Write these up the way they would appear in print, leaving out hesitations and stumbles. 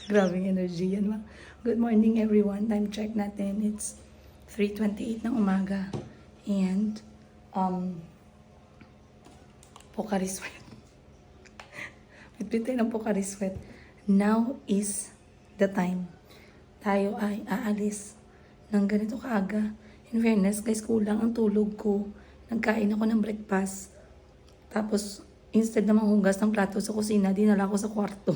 Grabing energy yan, ma. Good morning, everyone. Time check natin. It's 3:28 ng umaga. And, Pocari Sweat. Bitbit tayo ng Pocari Sweat. Now is the time. Tayo ay aalis ng ganito kaaga. In fairness, guys, kulang ang tulog ko. Nagkain ako ng breakfast. Tapos, instead na manghugas ng plato sa kusina, dinala ko sa kwarto.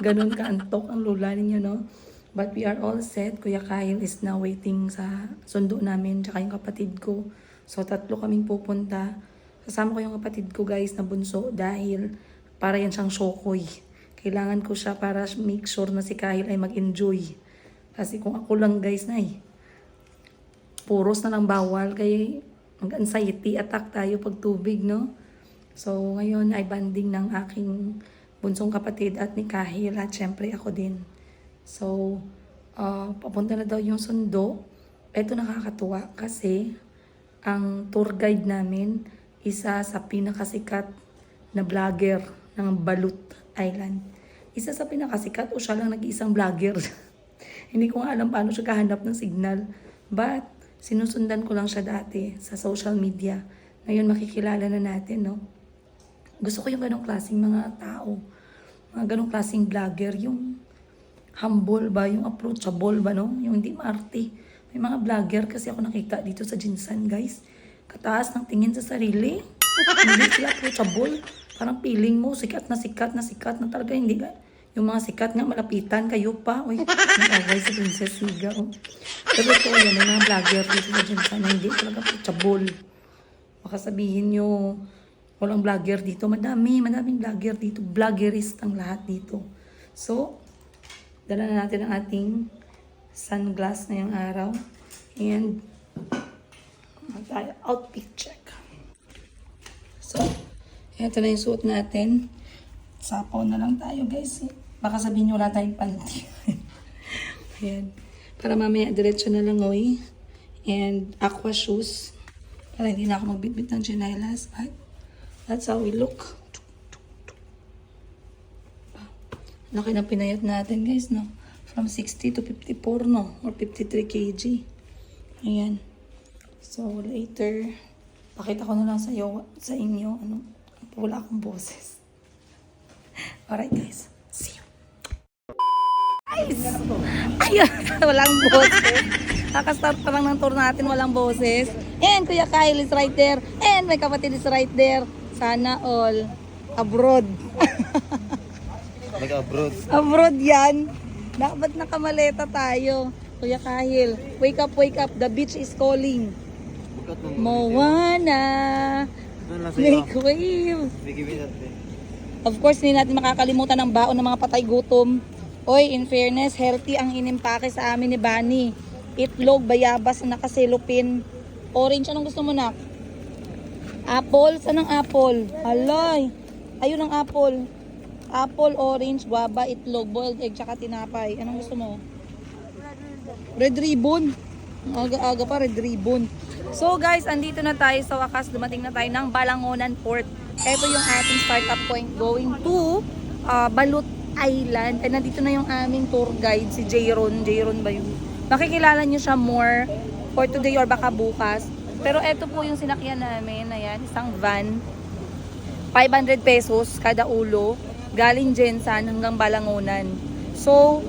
Ganun kaantok ang lula ninyo, no? But we are all set. Kuya Kyle is now waiting sa sundo namin, tsaka yung kapatid ko. So, 3 kaming pupunta. Kasama ko yung kapatid ko, guys, na bunso dahil para yan siyang shokoy. Kailangan ko siya para make sure na si Kyle ay mag-enjoy. Kasi kung ako lang, guys, na puros na lang bawal, kaya mag-anxiety attack tayo pag tubig, no? So, ngayon ay banding ng aking bunsong kapatid at ni Kahil at syempre ako din. So, papunta na daw yung sundo. Ito nakakatuwa kasi ang tour guide namin, isa sa pinakasikat na vlogger ng Balut Island. Isa sa pinakasikat o siya lang nag-iisang vlogger. Hindi ko nga alam paano siya kahanap ng signal. But, sinusundan ko lang siya dati sa social media. Ngayon makikilala na natin, no? Gusto ko yung ganong klaseng mga tao. Mga ganong klaseng vlogger. Yung humble ba? Yung approachable ba, no? Yung hindi maarte. May mga vlogger kasi ako nakita dito sa Jinsan, guys. Kataas ng tingin sa sarili. Hindi sila approachable. Parang feeling mo, sikat na talaga. Hindi ka. Yung mga sikat nga, malapitan kayo pa. Uy, nag-away si Princess Higa. Oh. Pero ito, yan, may mga vlogger dito sa Jinsan na hindi talaga approachable. Baka sabihin nyo, walang vlogger dito. Madaming vlogger dito. Vloggerist ang lahat dito. So, dala na natin ang ating sunglass ngayong araw. And, outfit check. So, ito na yung suot natin. Sapaw na lang tayo, guys. Baka sabihin nyo wala tayong panty. Ayan. Para mamaya, diretso na lang, oy. And, aqua shoes. Para hindi na ako magbitbit ng chinelas. But, that's how we look. Laki na pinayat natin, guys, no? From 60 to 54, no? Or 53 kg. Ayan. So, later, pakita ko na lang sa inyo, ano, wala akong boses. Alright, guys. See you. Guys! Ayun, walang boses. Kakastart pa lang ng tour natin, walang boses. And Kuya Kyle is right there. And my kapatid is right there. Sana all abroad. Mag-abroad. Abroad yan. Dapat nakamaleta tayo. Kuya Kahil, wake up, wake up. The beach is calling. Moana. Make wave. Of course, hindi natin makakalimutan ang baon ng mga patay gutom. Oy, in fairness, healthy ang inimpake sa amin ni Bani. Itlog, bayabas na nakaselopin. Orange, anong gusto mo, nak? Apple? Saan ang apple? Halay. Ayun ang apple. Apple, orange, guava, itlog, boiled egg, tsaka tinapay. Anong gusto mo? Red ribbon. Aga-aga pa, red ribbon. So guys, andito na tayo sa wakas. Dumating na tayo ng Balangonan Port. Ito yung ating startup point going to Balut Island. And nandito na yung aming tour guide, si Jayron. Jayron ba yun? Makikilala nyo siya more for today or baka bukas. Pero ito po yung sinakyan namin. Ayan, isang van. 500 pesos kada ulo. Galing Jensan hanggang Balangonan. So,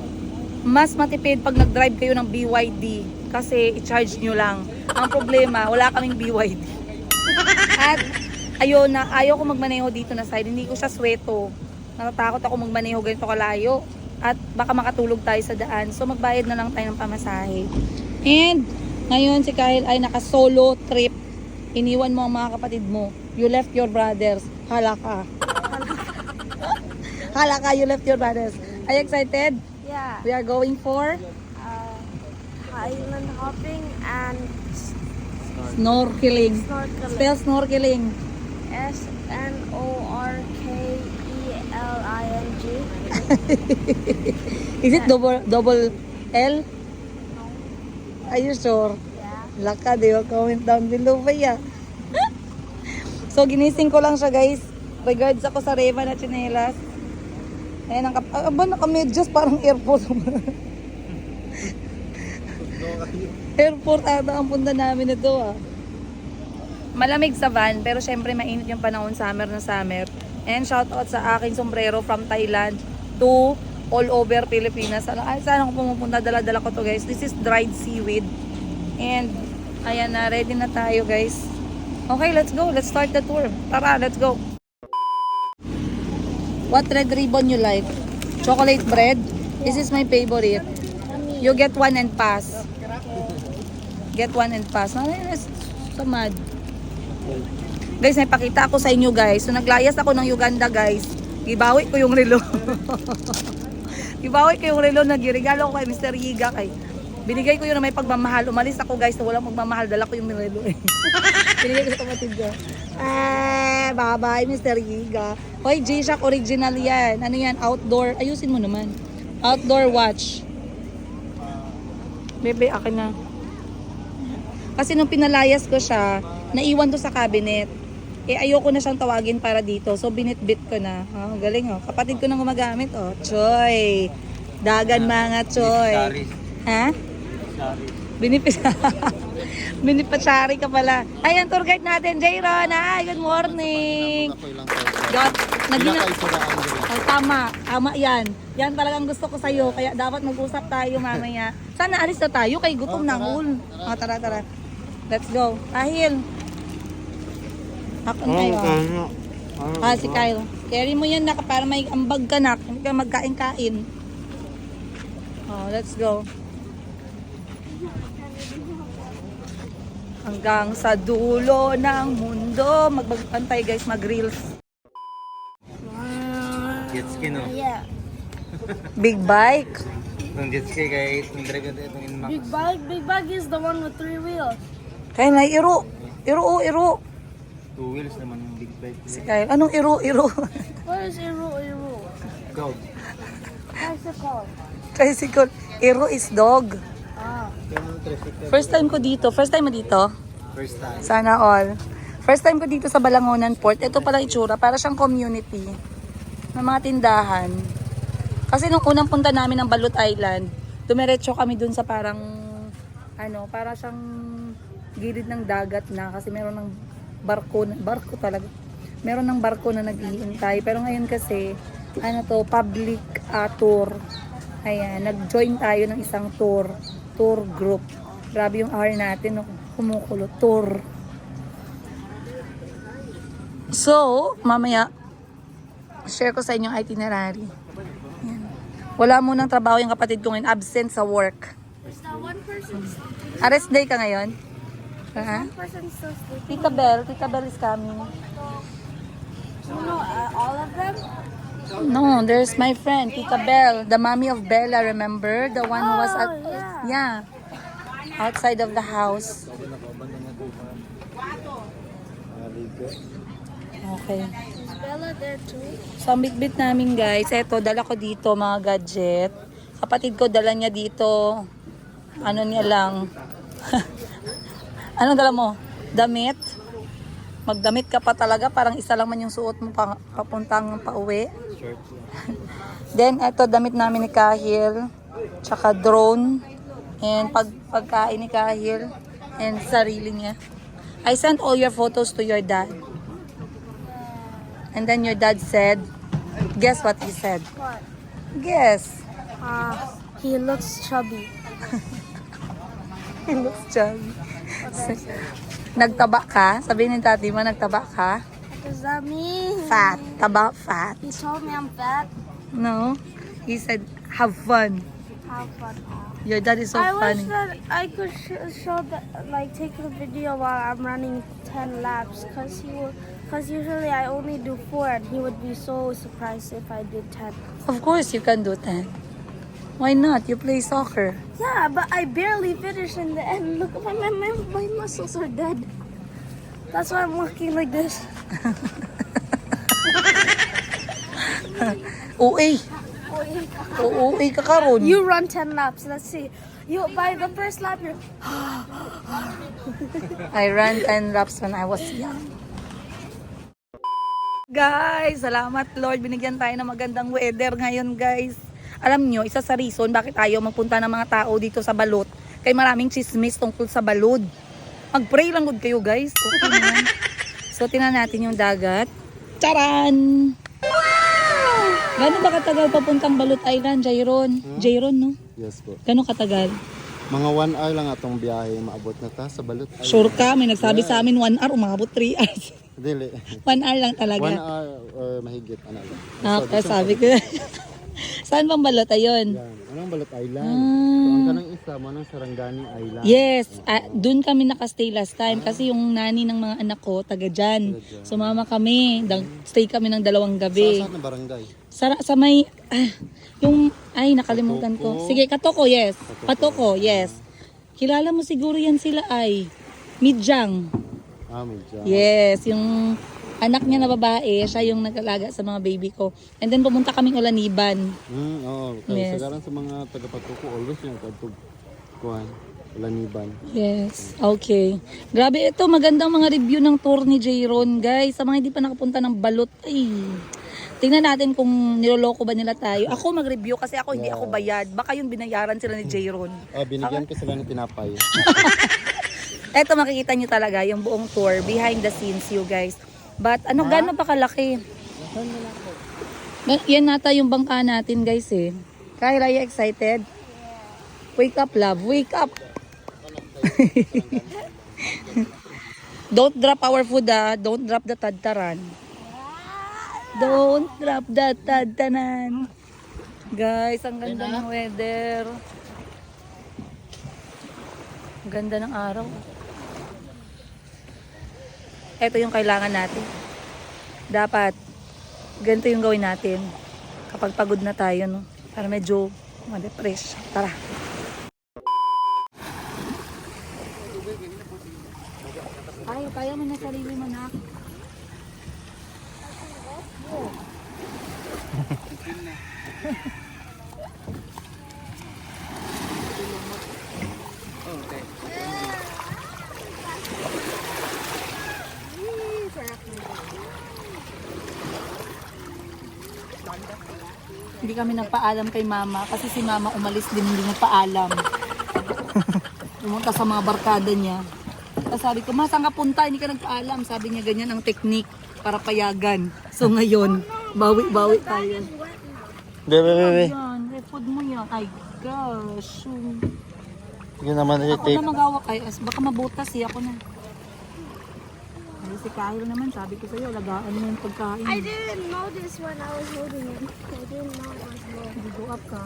mas matipid pag nag-drive kayo ng BYD. Kasi i-charge nyo lang. Ang problema, wala kaming BYD. At ayaw ko magmaneho dito na side. Hindi ko siya sweto. Natatakot ako magmaneho ganito kalayo. At baka makatulog tayo sa daan. So magbayad na lang tayo ng pamasahe. And ngayon si Kyle ay naka-solo trip. Iniwan mo ang mga kapatid mo. You left your brothers. Hala ka. Hala ka, you left your brothers. Are you excited? Yeah. We are going for Island hopping and snorkeling. snorkeling. Spell snorkeling. SNORKELING. Is it double L? Are you sure? Yeah. Laka, di ba? Comment down below pa ya. So, ginising ko lang siya, guys. Regards ako sa Reva na chinelas. Ayan, nakamedyas parang airport. Airport ata ang punta namin ito ah. Malamig sa van, pero syempre mainit yung panahon, summer na summer. And shout out sa aking sombrero from Thailand to all over Pilipinas. Saan ako pumupunta, dala-dala ko to guys. This is dried seaweed. And ayan na, ready na tayo guys. Okay, let's go. Let's start the tour. Tara, let's go. What red ribbon you like? Chocolate bread? This is my favorite. You get one and pass. Get one and pass. Sa mad. Guys, may pakita ako sa inyo guys. So naglayas ako ng Uganda guys. Gibawi ko yung relo. Gibawi ko yung relo na giregalo ko kay Mr. Yiga kay. Binigay ko yun na may pagmamahal. Umalis ako guys na walang pagmamahal. Dala ko yung relo eh. Binigay ko sa kapatid ko. Bye-bye Mr. Yiga. Hoy, G-Shock original yan. Ano yan? Outdoor. Ayusin mo naman. Outdoor watch. Bebe, akin na. Kasi nung pinalayas ko siya, naiwan to sa cabinet. Eh ayoko na siyang tawagin para dito. So binitbit ko na. Oh, galing oh. Kapatid ko nang gumagamit oh. Choy. Dagan mga choy. Ha? Binipasyari ka pala. Ay, ang tour guide natin, Jayron. Hi, good morning. Oh, tama. Tama yan. Yan talagang gusto ko sa'yo. Kaya dapat mag-usap tayo mamaya. Sana alis na tayo kay gutom ng ul. Oh, tara, tara. Let's go. Ahil. Ako na yun. Si Kyle. Carry mo yan na para may ambag ka na. Hindi ka magkain-kain. Oh, let's go. Hanggang sa dulo ng mundo. Magbantay guys, mag-reels. Jet ski no? Yeah. Big bike. Ang jet ski guys, itong Inmax. Big bike is the one with 3 wheels. Kaya na, iro. Iro. 2 wheels naman yung big bike. Si Kyle. Anong iro? What is Iru? Dog. Bicycle. Tricycle. Iro is dog. Ah. First time ko dito. First time mo dito? First time. Sana all. First time ko dito sa Balangonan Port. Ito pala itsura. Para siyang community. Ng mga tindahan. Kasi nung unang punta namin ng Balut Island, dumiretso kami dun sa parang, para siyang gilid ng dagat na. Kasi meron ng barko talaga. Meron ng barko na nag-iintay. Pero ngayon kasi, public tour. Ayan, nag-join tayo ng isang tour group. Grabe yung hour natin, kumukulo, tour. So, mamaya, share ko sa inyo yung itinerary. Ayan. Wala munang trabaho yung kapatid ko ngayon, absent sa work. Is that one person sleeping? Arrest day ka ngayon? One person still sleeping? Tita Bell is coming. You know all of them? No, there's my friend, Tita Bell, the mommy of Bella, remember? The one who was at, yeah, outside of the house. Okay. Is Bella there too? So, ang bitbit namin guys, eto, dala ko dito mga gadget. Kapatid ko, dala niya dito, niya lang. Anong dala mo? Damit? Magdamit ka pa talaga, parang isa lang man yung suot mo papuntang pauwi. Then, eto, damit namin ni Kahil, tsaka drone, and pagkain ni Kahil, and sarili niya. I sent all your photos to your dad. And then your dad said, guess what he said? What? Guess. He looks chubby. He looks chubby. Nagtaba ka? Sabihin ni tati mo, nagtaba ka? What does that mean? Fat. Taba, fat. He told me I'm fat. No. He said, have fun. How fun. Your dad is so I funny. wish that I could show that, take a video while I'm running 10 laps, cause usually I only do 4, and he would be so surprised if I did 10. Of course you can do 10. Why not? You play soccer. Yeah, but I barely finished in the end. Look, my muscles are dead. That's why I'm walking like this. Uy. Uy ka karon. You run 10 laps. Let's see. By the first lap, you're. I ran 10 laps when I was young. Guys, salamat Lord. Binigyan tayo ng magandang weather ngayon guys. Alam nyo, isa sa reason bakit ayaw magpunta ng mga tao dito sa Balot. Kay maraming chismis tungkol sa balod. Mag-pray lang good kayo guys. Okay na yan. So, tingnan natin yung dagat. Charan! Wow! Gano'n ba katagal papuntang Balot Island, Jairon? Jairon, no? Yes po. Gano'n katagal? Mga 1 hour lang atong biyahe, maabot na ta sa Balot. Sure ka, may nagsabi sa amin 1 hour, umabot 3 hours. Dili. 1 hour lang 1 talaga. hour or mahigit. Ano lang. Okay, sabi ko. Saan bang Balot? Ayun. Yan. Anong Balot Island? So, ang kanang isa mo ng Sarangani Island. Yes, doon kami nakastay last time kasi yung nani ng mga anak ko taga dyan. Sumama kami, stay kami ng 2 gabi. Saan na barangay? Sa may, yung, ay nakalimutan ko. Katoko. Sige, Katoko, yes. Patoko, yes. Kilala mo siguro yan sila ay Midjang. Medyo. Yes, yung anak niya na babae, siya yung nag-alaga sa mga baby ko. And then pumunta kaming Olaniban. Oo. Yes. Sagaran sa mga taga-Patuko, always yung kadtog kuhan. Ulaniban. Yes, okay. Grabe ito, magandang mga review ng tour ni Jairon, guys. Sa mga hindi pa nakapunta ng Balot, ay, tingnan natin kung niloloko ba nila tayo. Ako mag-review kasi ako hindi ako bayad. Baka yung binayaran sila ni Jairon. Binigyan ko sila ng tinapay. Eto, makikita nyo talaga yung buong tour, behind the scenes you guys. But ano, gano'n pa kalaki? Yan nata yung bangka natin guys eh. Kyra, are you excited? Wake up love, wake up! Don't drop our food don't drop the tadtaran. Don't drop the tadtanan. Guys, ang ganda ng weather. Ang ganda ng araw. Ito yung kailangan natin. Dapat, ganito yung gawin natin. Kapag pagod na tayo, no? Para medyo ma-depress. Tara. Kaya mo na sarili mo na. Hindi kami nagpaalam kay mama kasi si mama umalis din, hindi nagpaalam. Pumunta sa mga barkada niya. Tapos sabi ko, ma, saan ka punta? Hindi ka nagpaalam. Sabi niya, ganyan ang technique para payagan. So ngayon, bawi-bawi tayo. Bebe. Yan, food mo yan. Ay, gosh. Yun naman Ako na magawak. Ay, baka mabutas eh. Ako na. Ay, si Kyle naman, sabi ko sa'yo, lagaan mo yung pagkain. I didn't know this when I was holding it. I didn't know it was low. Hindi go up ka.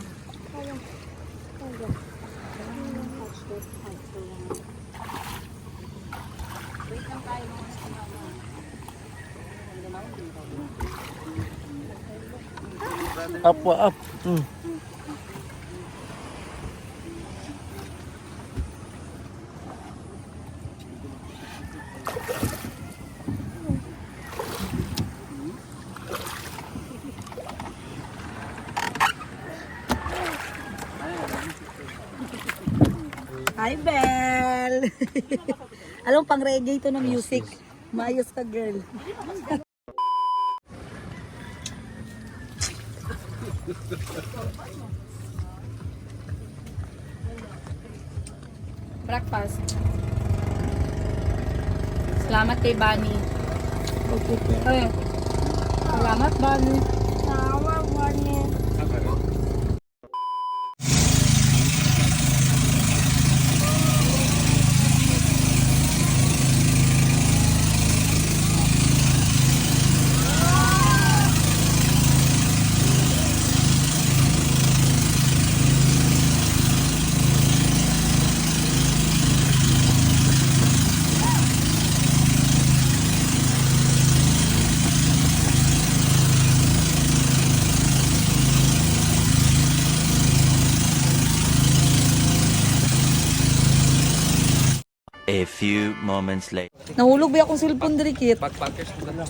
Up. Hi, Belle! Alam, pang reggae ito na music. Maayos ka, girl. Breakfast. Salamat kay Bunny. Okay. Salamat, Bunny. Sour warning. A few moments later. Nahulog ba akong cellphone dirikit? Backpackers mo lang.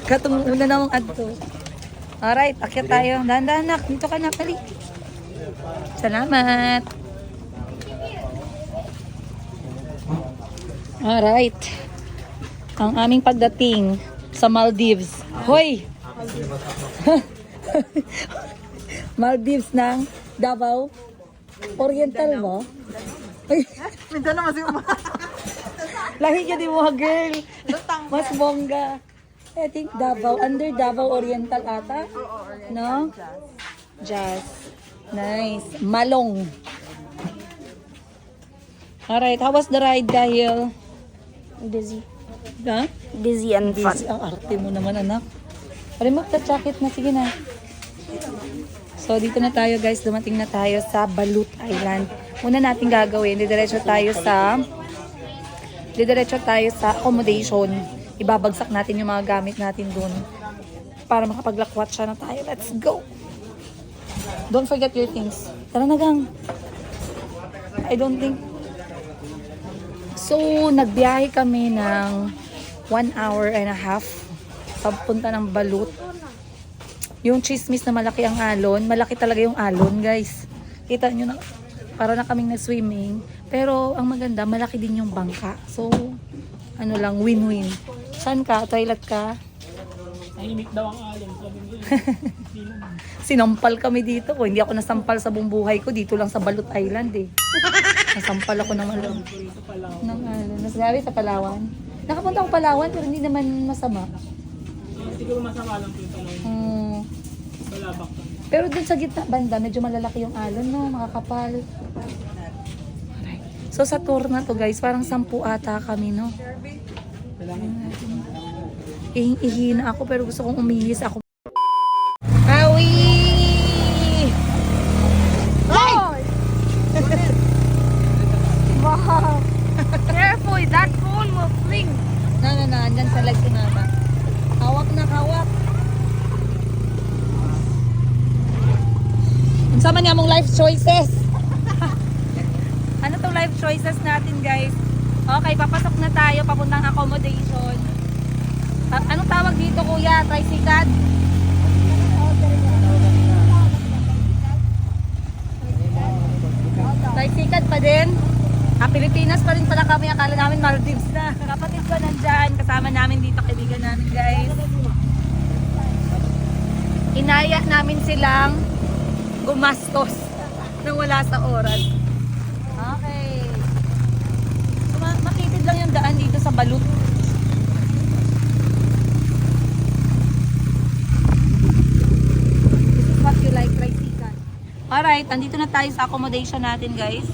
Katong una namang adto. Alright, akyat tayo. Dahan-dahan nak. Dito ka na, kali. Salamat. Alright. Ang aming pagdating. Sa Maldives. Hoy! Maldives ng Davao. Oriental mo? Ay, Mindanao masih lahi ka di mo, girl. Mas bongga. I think Davao. Under Davao Oriental ata? No? Jazz. Nice. Malong. Alright, how was the ride, Dahil? Busy. Ha? Busy and fun. Busy. Ang arte mo naman, anak. Pari magta-jacket na. Sige na. So, dito na tayo, guys. Dumating na tayo sa Balut Island. Una natin gagawin, didiretso tayo sa accommodation. Ibabagsak natin yung mga gamit natin dun para makapaglakwat siya na tayo. Let's go! Don't forget your things. Tara na, gang. I don't think... So, nagbiyahe kami ng 1 hour and a half papunta ng Balut. Yung chismis na malaki ang alon. Malaki talaga yung alon, guys. Kita nyo na, para na kaming na-swimming. Pero, ang maganda, malaki din yung bangka. So, ano lang, win-win. Saan ka? Toilet ka? Tahimik daw ang alon. Sinampal kami dito. O, hindi ako nasampal sa buong buhay ko. Dito lang sa Balut Island eh. Nasampal ako ng alon. Ng alon. Nasabi sa Palawan. Nakapunta ako Palawan pero hindi naman masama. Siguro masama lang po yung Palawan. Balabak ka. Pero dun sa gitna banda, medyo malalaki yung alon, no? Makakapal. Alright. So sa tour na to, guys, parang 10 ata kami, no? Ihing-ihi na ako pero gusto kong umihis ako. Awi! Oh! Wow! Careful, that phone will fling. No. Andyan sa leg si mama. Hawak na, hawak. Sama niya mong life choices. Ano tong life choices natin, guys? Okay, papasok na tayo papuntang accommodation. Anong tawag dito, kuya? Tricycad? Tricycad pa din? Pilipinas pa rin pala kami. Akala namin Maldives na. Kapatid ko nandyan. Kasama namin dito, kaibigan namin, guys. Inaya namin silang gumastos nang wala sa oras. Okay. So, makitid lang yung daan dito sa Balut. This is what you like, tricycle. Alright, andito na tayo sa accommodation natin, guys.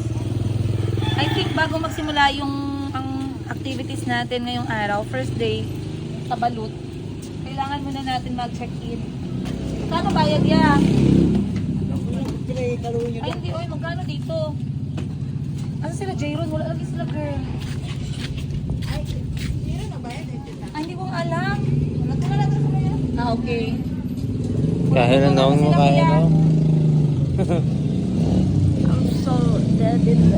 I think bago magsimula yung ang activities natin ngayong araw, first day sa Balut, kailangan muna natin mag-check-in. Kano bayad ya? Ay hindi, oy, magkano dito? Asa sila, Jayron? Wala lagi sila, girl. Ay, hindi ko alam. Okay. Kahit na naon mo, kahit na. I'm so dead in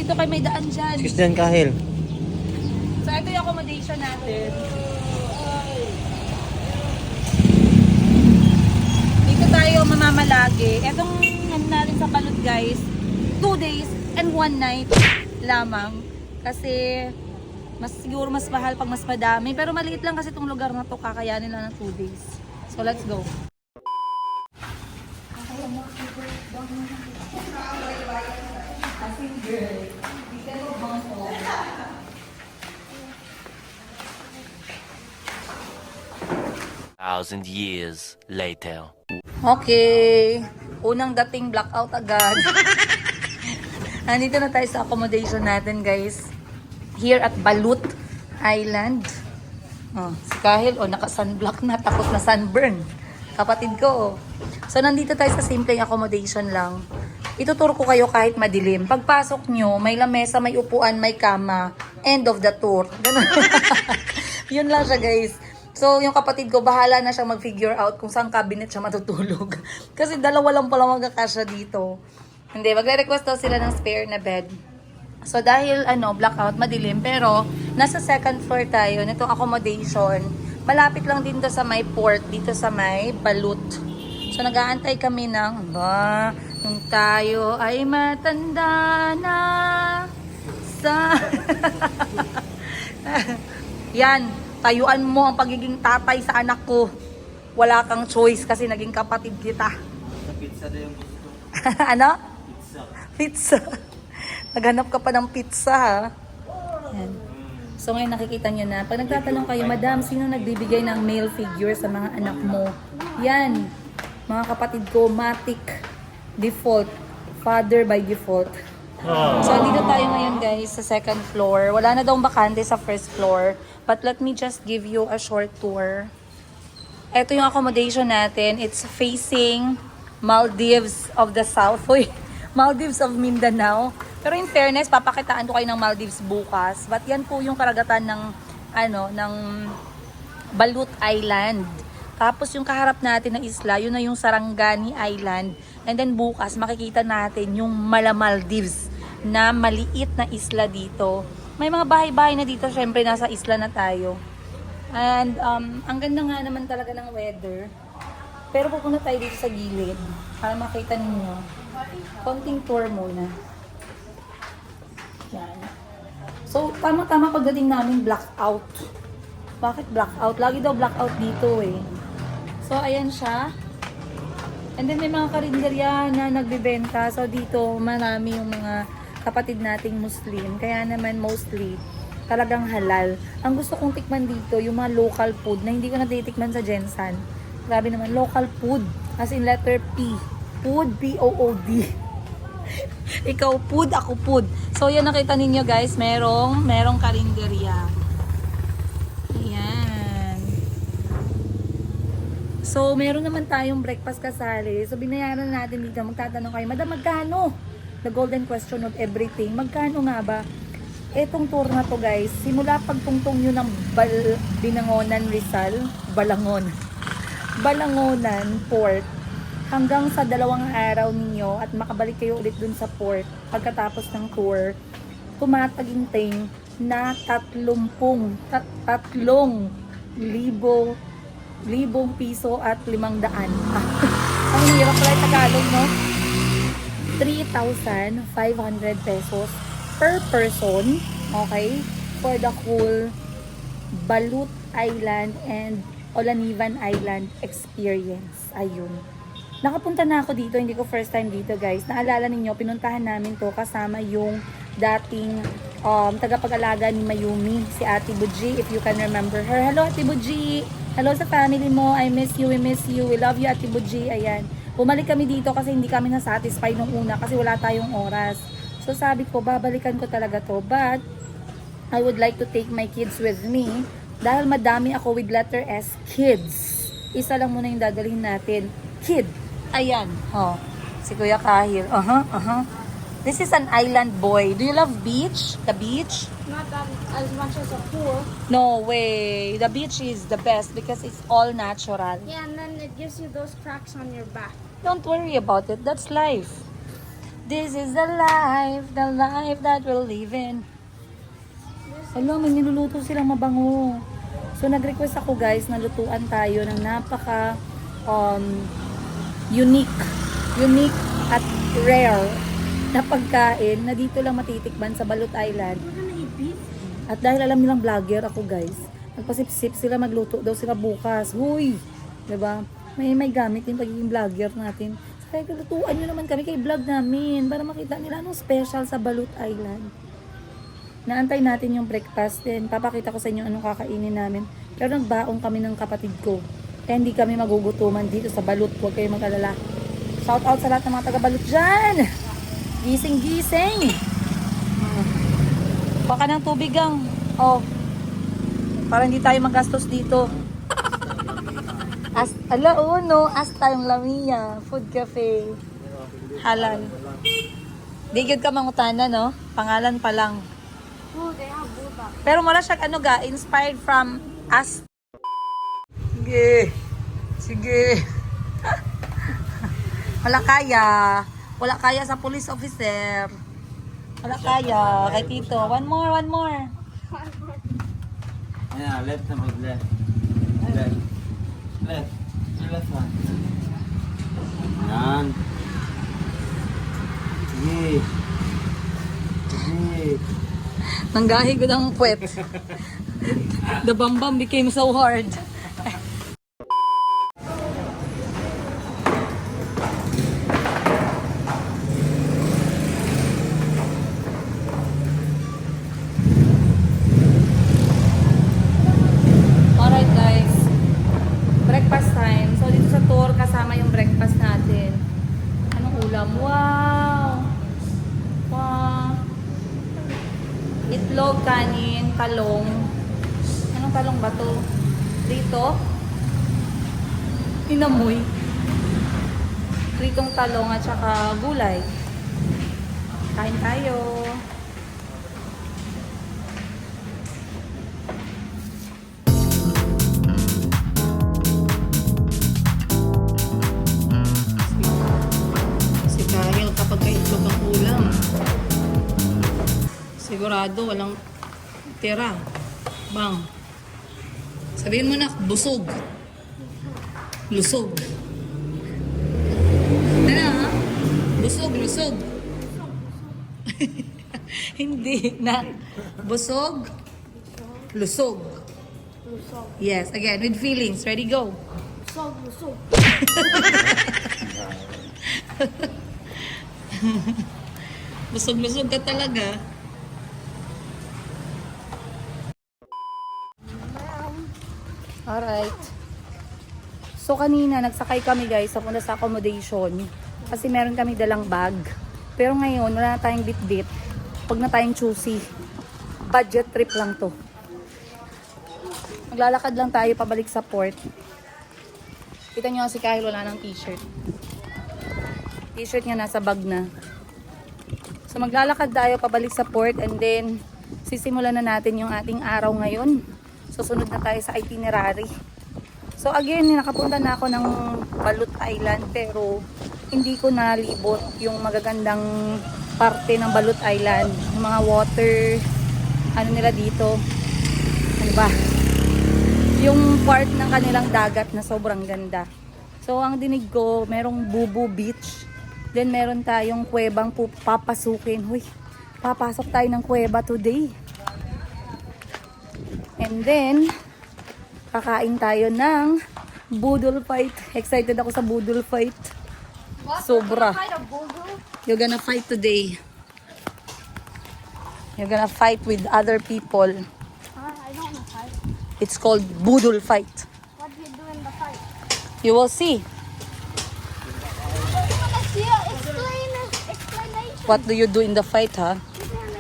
Dito kay may daan dyan. Excuse dyan, Kahil. So ito yung accommodation natin. Dito tayo mamamalagi. Etong ano natin sa Balut, guys, 2 days and 1 night lamang. Kasi siguro mas mahal pag mas madami. Pero maliit lang kasi itong lugar na to, kakayanin lang ng 2 days. So let's go. Thousand years later. Okay. Unang dating blackout agad. Nandito na tayo sa accommodation natin, guys. Here at Balut Island. Oh, si Kahil, naka-sunblock na. Takot na sunburn. Kapatid ko, So, nandito tayo sa simpleng accommodation lang. Ituturo ko kayo kahit madilim. Pagpasok nyo, may lamesa, may upuan, may kama. End of the tour. Ganun. Yun lang siya, guys. So, yung kapatid ko, bahala na siyang mag-figure out kung saan cabinet siya matutulog. Kasi dalawa lang pala magkakasya dito. Hindi, magre-request daw sila ng spare na bed. So, dahil, blackout, madilim. Pero, nasa second floor tayo, nitong accommodation. Malapit lang din sa may port, dito sa may Balut. So, nag-aantay kami ng, nung tayo ay matanda na sa... Yan, tayuan mo ang pagiging tatay sa anak ko. Wala kang choice kasi naging kapatid kita. Sa pizza na yung gusto. Ano? Pizza. Pizza. Naghanap ka pa ng pizza, ha? Yan. So ngayon nakikita nyo na, pag nagtatanong kayo, Madam, sino nagbibigay ng male figure sa mga anak mo? Yan, mga kapatid ko, Matic, default, father by default. So dito tayo ngayon guys sa second floor. Wala na daw bakante sa first floor, but let me just give you a short tour. Ito yung accommodation natin. It's facing Maldives of the South. Uy, Maldives of Mindanao. Pero in fairness, papakitaan ko kayo ng Maldives bukas. But yan po yung karagatan ng ng Balut Island. Tapos yung kaharap natin na isla, yun na yung Sarangani Island. And then bukas makikita natin yung Maldives na maliit na isla dito. May mga bahay-bahay na dito, syempre nasa isla na tayo. And ang ganda nga naman talaga ng weather. Pero pupunta tayo dito sa gilid para makita ninyo. Konting tour muna. Yan. So, tama-tama pagdating namin blackout. Bakit blackout? Lagi daw blackout dito eh. So, ayan siya. And then, may mga karinderya na nagbibenta. So, dito, marami yung mga kapatid nating Muslim. Kaya naman, mostly, talagang halal. Ang gusto kong tikman dito, yung mga local food na hindi ko natitikman sa Jensan. Grabe naman, local food. As in letter P. Food, P-O-O-D. Ikaw food, ako food. So, yan nakita ninyo guys, merong karinderya. Ayan. So, meron naman tayong breakfast kasali. So, binayaran natin dito. Magtatanong kayo, Madam, magkano? The golden question of everything. Magkano nga ba? Etong tour na to guys, simula pagtungtong nyo ng Binangonan, Rizal, Balangonan Port, hanggang sa 2 araw ninyo at makabalik kayo ulit dun sa port pagkatapos ng tour, tumataginting na 30,000 piso at 500. Ang hirap pala yung Tagalog, no? 3,500 pesos per person, okay? For the whole Balut Island and Olanivan Island experience. Ayun. Nakapunta na ako dito, hindi ko first time dito guys. Naalala ninyo, pinuntahan namin to kasama yung dating tagapag-alaga ni Mayumi, si Ate Buji, if you can remember her. Hello Ate Buji! Hello sa family mo, I miss you, we miss you. We love you Ate Buji, ayan. Bumalik kami dito kasi hindi kami na-satisfy nung una kasi wala tayong oras. So sabi ko, babalikan ko talaga to. But, I would like to take my kids with me dahil madami ako with letter S, kids. Isa lang muna yung dadalhin natin. Kid. Ayan. Oh, si Kuya Kahil. This is an island boy. Do you love beach? The beach? Not that as much as a pool. No way. The beach is the best because it's all natural. Yeah, and then it gives you those cracks on your back. Don't worry about it. That's life. This is the life that we're living. Alam, may niluluto silang mabango. So, nag-request ako guys na lutuan tayo ng napaka unique at rare na pagkain na dito lang matitikman sa Balut Island. We're gonna eat beef. At dahil alam nilang vlogger ako guys, nagpasip-sip sila, magluto daw sila bukas. Huy! Diba? May gamit yung pagiging vlogger natin. Kaya lutuan nyo naman kami kay vlog namin para makita nila anong special sa Balut Island. Naantay natin yung breakfast din. Papakita ko sa inyo anong kakainin namin. Pero nagbaong kami ng kapatid ko. Kaya hindi kami magugutuman dito sa Balut. Huwag kayo mag-alala. Shout out sa lahat ng mga taga-Balut dyan! Gising! Baka ng tubig ang. Oh. Para hindi tayo magastos dito. Asta yung Lamia Food Cafe. Halal. Di gyud ka mangutana, no? Pangalan pa lang. Oh, they have Buddha. Pero wala siya inspired from us. Sige. Wala kaya sa police officer. Wala kaya kay Tito. One more. Ayan, left na mag-left. Left one. Ayan. Sige. Nanggahi ko ng puwet. The bambam became so hard. Alright guys, breakfast time. So dito sa tour kasama yung breakfast natin. Anong ulam? Wow! Wow! Itlog, kanin, talong. Anong talong ba to? Dito? Inamoy. Pritong talong at saka gulay. Kain tayo. Si Kyle kapag kaitlog ang ulam, sigurado walang tira. Bang. Sabihin mo na, busog. Lusog. Ano ha? Busog, lusog. Hindi na. Busog, lusog. Lusog. Yes, again, with feelings. Ready, go. Lusog, lusog. Busog-lusog ka talaga. Alright. So kanina nagsakay kami guys papunta sa accommodation kasi meron kami dalang bag. Pero ngayon wala na tayong bit-bit. Huwag na tayong choosy. Budget trip lang to. Maglalakad lang tayo pabalik sa port. Kita nyo si Kyle wala ng t-shirt. T-shirt niya nasa bag na. So maglalakad tayo pabalik sa port and then sisimulan na natin yung ating araw ngayon. Susunod na tayo sa itinerary. So again, nakapunta na ako ng Balut Island pero hindi ko nalibot yung magagandang parte ng Balut Island. Yung mga water, ano nila dito. Ano ba? Yung part ng kanilang dagat na sobrang ganda. So ang dinig ko, merong Bubu Beach. Then meron tayong kuwebang papasukin. Huy, papasok tayo ng kuweba today. And then, kakain tayo ng budol fight. Excited ako sa budol fight. Sobra. You're gonna fight today. You're gonna fight with other people. I don't want to fight. It's called budol fight. What do you do in the fight? You will see. Explanation. What do you do in the fight, ha?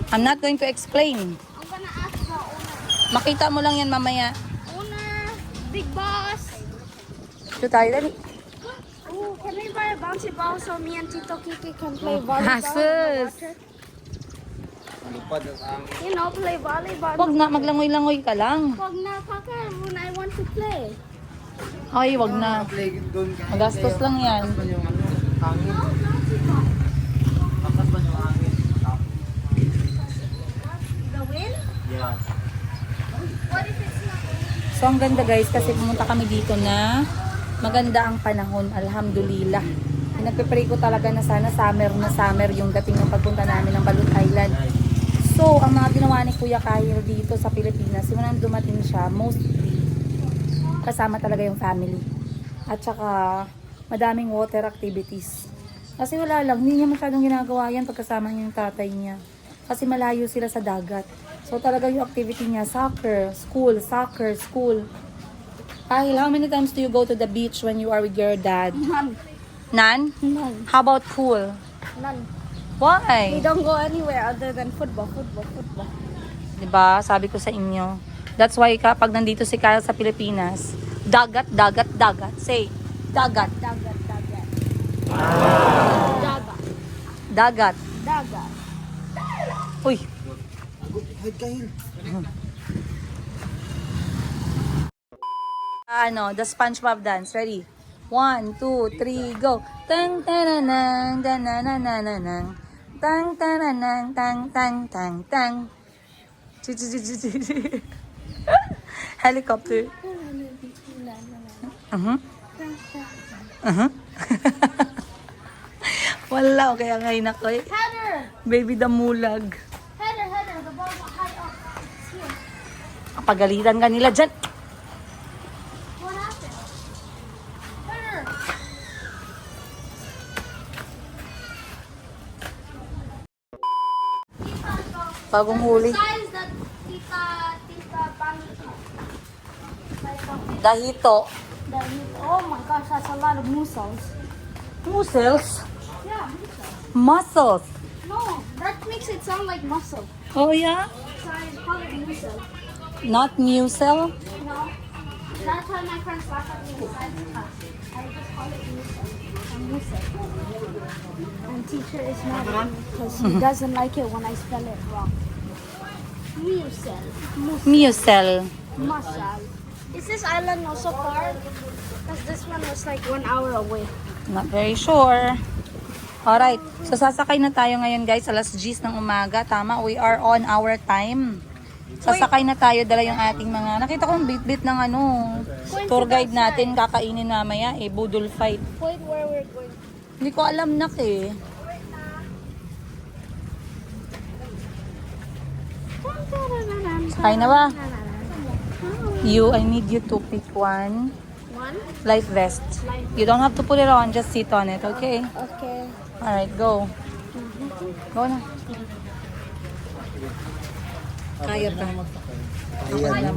I'm not going to explain. I'm gonna ask the owner. Makita mo lang yan mamaya. Owner, big boss. Ito tayo, dali. Ooh, can we buy a bouncy ball so me and Tito Kiki can play volleyball in the Hasus. water? You know, play volleyball. Wag na, maglangoy-langoy ka lang. Wag na, Paka, when I want to play. Ay, wag na. Magastos lang yan. The wind? Yeah. What if it's not? So, ang ganda guys, kasi pumunta kami dito na maganda ang panahon, alhamdulillah. Nagpe-pray ko talaga na sana summer yung dating ng pagpunta namin ng Balut Island. So, ang mga ginawa ni Kuya Kyle dito sa Pilipinas, simula nang dumating siya, mostly kasama talaga yung family. At saka, madaming water activities. Kasi wala lang, hindi niya masyadong ginagawa yan pagkasama niya yung tatay niya. Kasi malayo sila sa dagat. So, talaga yung activity niya, soccer, school. Kyle, how many times do you go to the beach when you are with your dad? None. None? None. How about pool? None. Why? We don't go anywhere other than football. Diba? Sabi ko sa inyo. That's why kapag nandito si Kyle sa Pilipinas, dagat. Say, dagat. Dagat. Dagat. Dagat. Uy. The SpongeBob dance. Ready? 1, 2, 3, go. Tang tananang, dananananang. Tang tananang, tang. Helicopter. Wala, kaya ngayon ako eh. Header. Baby damulag. Header. The ball high up. It's here. Papagalitan ka nila dyan. What happened? Turner! Bagong huli. Size that Tita Bangkok. Dahito. Oh my gosh, that's a lot of mussels. Mussels. Yeah, mussels. Mussels. No, that makes it sound like mussel. Oh yeah? So I call it mussel. Not mussel? No, that's why my friends laugh at me inside the class. I just call it mussel. A mussel. And teacher is mad at me because he doesn't like it when I spell it wrong. Mussel. Mussel. Mussel. Is this island also far? Because this one was like 1 hour away. Not very sure. Alright. So, sasakay na tayo ngayon, guys. Alas 10 ng umaga. Tama. We are on our time. Sasakay na tayo. Dala yung ating mga... Nakita ko yung bit-bit ng ano. Tour guide natin. Kakainin namaya. Budol fight. Point where we're going. Hindi ko alam nak eh. Sakay na ba? I need you to pick one. One? Life vest. You don't have to put it on. Just sit on it, okay? Okay. Alright, go. Go na. Kaya pa. Ayan.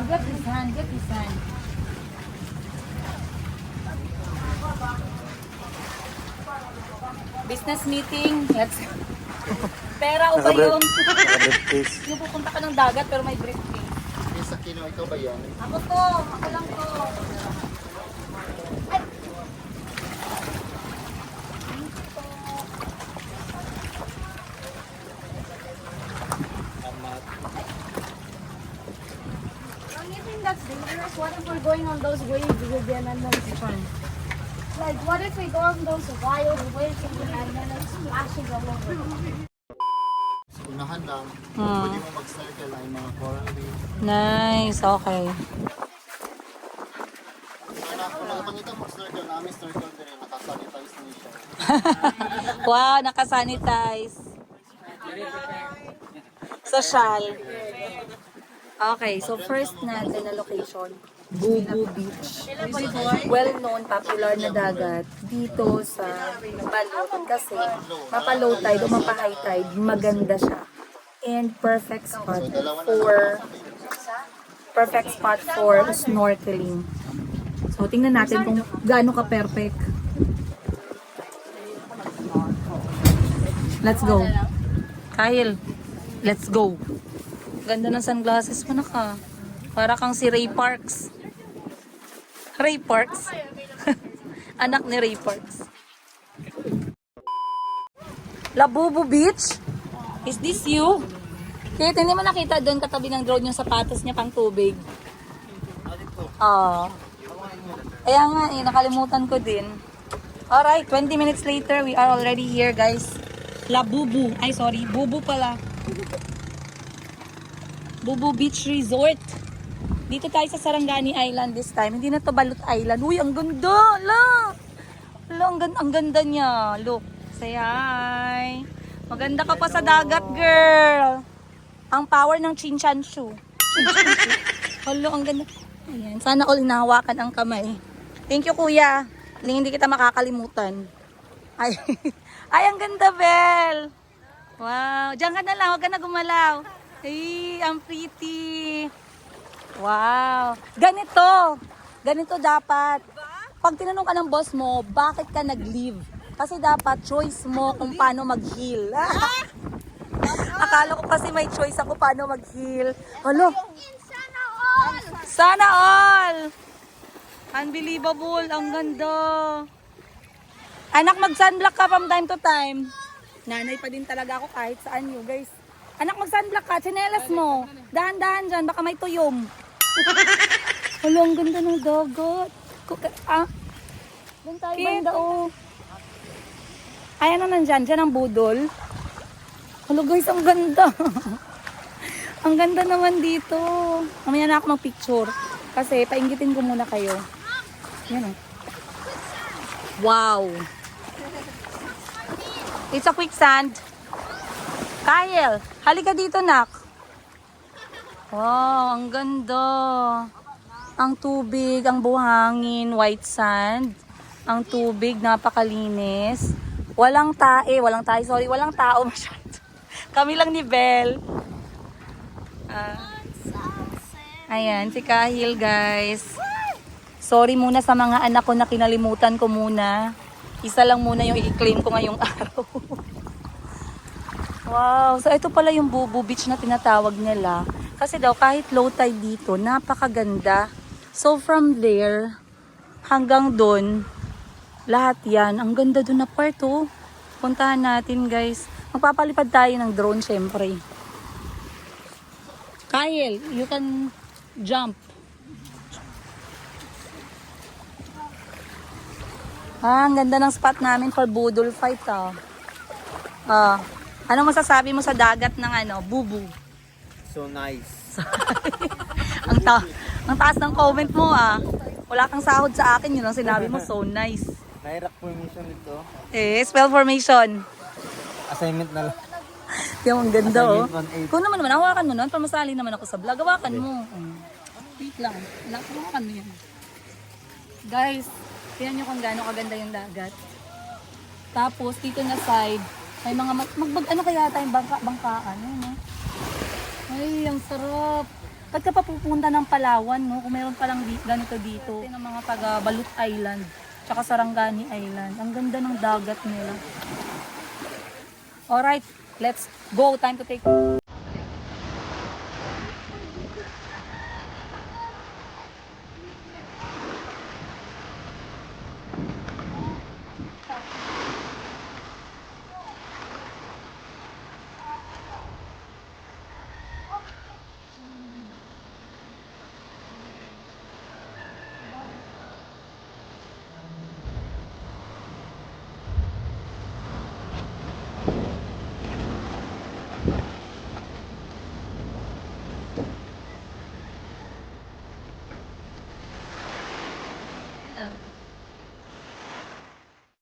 Get this hand, get this hand. Business meeting. Let's Pera o ba yun? Naka-briefcase. Yung pupunta ka ng dagat pero may briefcase. Sa Kino, ikaw ba yan? Ako to. Ako lang to. Don't you think that's dangerous? What if we're going on those waves with the and then like what if we go on those wild waves and then it splashes all over? Unahan lang. Pwede mo mag-circle ay mga coral reef. Nice, okay. Kung nakapangita mag-circle namin, circle din rin. Nakasanitize na siya. Wow, nakasanitize. Social. Okay, so first natin na location, Bubu Beach. Well-known, popular na dagat dito sa Balot kasi mapa-low tide o mapa-high tide, maganda siya. And perfect spot for snorkeling. So tingnan natin kung gaano ka perfect. Let's go. Kyle, let's go. Ganda ng sunglasses mo na ka. Para kang si Ray Parks. Ray Parks? Anak ni Ray Parks. Labubu Beach? Is this you? Kaya hindi mo nakita doon katabi ng drone yung sapatos niya pang tubig. Kaya nga eh, nakalimutan ko din. Alright, 20 minutes later, we are already here guys. Labubu. Ay sorry, Bubu pala. Bubu Beach Resort. Dito tayo sa Sarangani Island this time. Hindi na to Balot Island. Uy, ang ganda! Ala! Ala, ang ganda niya. Look. Say hi. Maganda ka pa sa dagat, girl. Ang power ng Chinchanshu. Hala, ang ganda. Ayan. Sana all hinahawakan ang kamay. Thank you, kuya. Hindi kita makakalimutan. Ay, ay ang ganda, Bel. Wow. Diyan ka na lang. Huwag ka na gumalaw. Ay, ang pretty. Wow. Ganito dapat. Pag tinanong ka ng boss mo, bakit ka nag-leave? Kasi dapat choice mo kung paano mag-heal. Akala ko kasi may choice ako paano mag-heal. Hello? Sana all! Unbelievable. Ang ganda. Anak, mag-sunblock ka from time to time. Nanay pa din talaga ako kahit saan yun, guys. Anak, mag-sunblock ka. Tsinelas mo. Dahan-dahan dyan. Baka may tuyom. Hala, ang ganda ng dagat. Doon tayo banda, oh. Ayan na nandyan. Dyan ang budol. Hala, guys, ang ganda. Ang ganda naman dito. Mamaya na ako mag-picture. Kasi, painggitin ko muna kayo. Yan, oh. Wow. It's a quicksand. Kyle, halika dito, nak. Wow, ang ganda. Ang tubig, ang buhangin, white sand. Ang tubig, napakalinis. Walang walang tao masyado. Kami lang ni Belle. Ayan, si Kahil, guys. Sorry muna sa mga anak ko na kinalimutan ko muna. Isa lang muna yung i-claim ko ngayong araw. Wow, so ito pala yung Bubu Beach na tinatawag nila. Kasi daw kahit low tide dito, napakaganda. So from there hanggang doon, lahat yan. Ang ganda doon na part, oh. Puntahan natin, guys. Magpapalipad tayo ng drone, syempre. Kyle, you can jump. Ang ganda ng spot namin for budol fight, oh. Anong masasabi mo sa dagat ng Bubu? So nice. Ang taas ng comment mo, ah. Wala kang sahod sa akin, yun ang sinabi mo, so nice. Nairak permission ito. Spell formation. Assignment na lang. Yung ang ganda, oh. Assignment 1-8. Kung naman, hawakan mo nun, para masali naman ako sa vlog. Hawakan mo. Wait lang. Hawakan mo yan. Guys, tingnan nyo kung gaano kaganda yung dagat. Tapos, dito na side, may mga ano kaya tayong bangkaan. Ano? Ay, ang sarap. Ba't ka pa pupunta ng Palawan, no? Kung meron palang ganito dito. Ng mga taga Balut Island, tsaka Sarangani Island. Ang ganda ng dagat nila. Alright, let's go. Time to take.